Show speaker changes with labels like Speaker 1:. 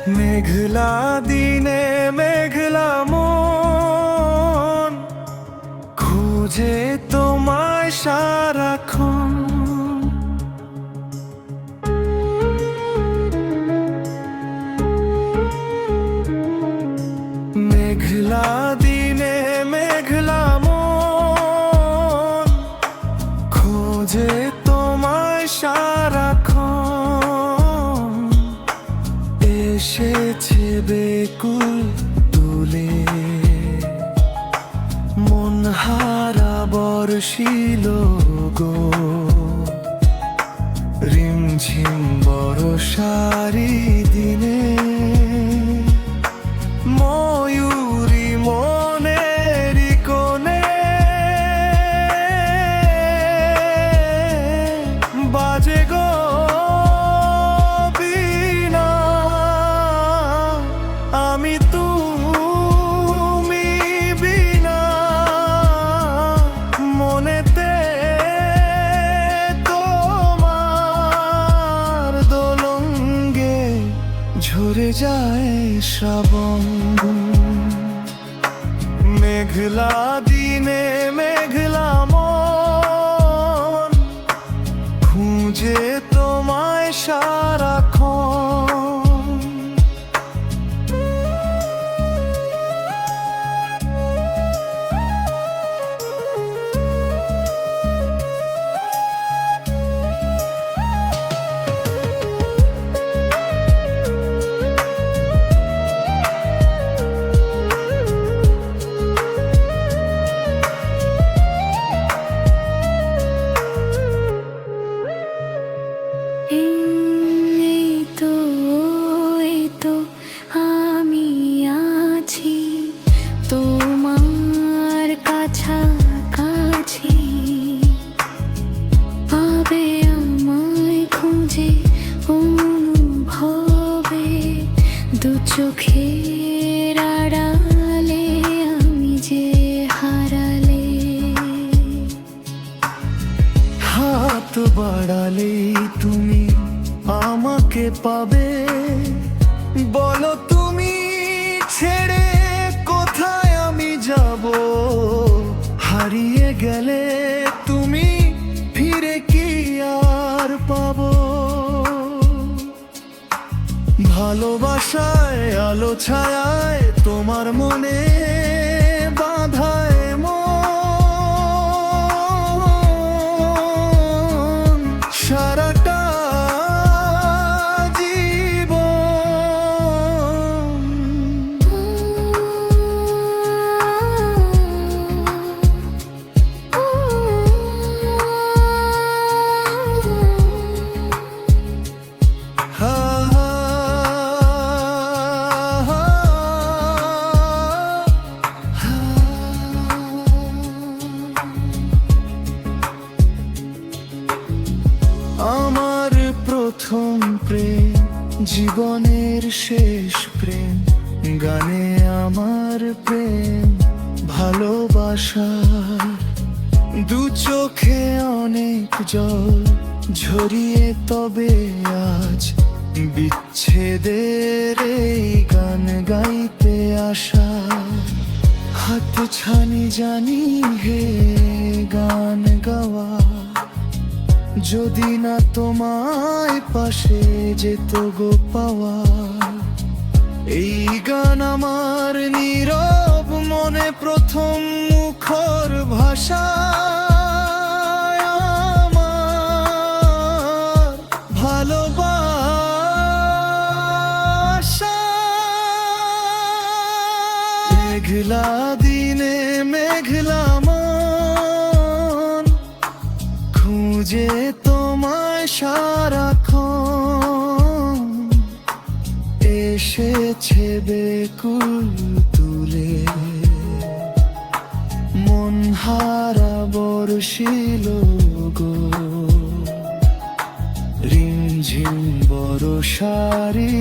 Speaker 1: মেঘলা দিনে মেঘলা মন খুঁজে তোমায় সারাক্ষণ। মেঘলা দিনে মেঘলা মন খোঁজে তোমায় সারাক্ষণ। এসেছে বেকুল তুলে মন হারা বর্ষিল গো। রিমঝিম বর্ষারি দিনে ময়ূরী মনেরই কোণে বাজে গো বীণা। আমি তুমি বিনা মনেতে তোমার দোলঙ্গে ঝরে যায় শ্রাবণ। মেঘলা দিনে মেঘলা মন খুঁজে তোমায় সারাক্ষণ।
Speaker 2: আমি আছি তোমার কাছাকাছি, পাবে আমায় খুঁজে অনুভবে। দু চোখের আড়ালে আমি যে হারালে,
Speaker 1: হাত বাড়ালেই তুমি আমাকে পাবে। বলো তুমি ছেড়ে কোথায় আমি যাব? হারিয়ে গেলে তুমি ফিরে কি আর পাবো? ভালোবাসায় আলো ছায়ায় তোমার মনে বাঁধায় মন সারাটা আমার প্রথম প্রেম, জীবনের শেষ প্রেম। গানে আমার প্রেম ভালোবাসা। দু চোখে অনেক জল ঝরিয়ে তবে আজ বিচ্ছেদের এই গান গাইতে আসা। হাত ছানি জানি হে গান গাওয়া, যদি না তোমায় পাশে যেত গো পাওয়া। এই গান আমার নীরব মনে প্রথম মুখর ভাষা। আমার ভালোবাসা। মেঘলা দিনে মেঘলা মন খুঁজে তোমায় সারাক্ষণ। এসেছে বেকুল তুলে মন হারা বর্ষিল গো। রিমঝিম বর্ষারি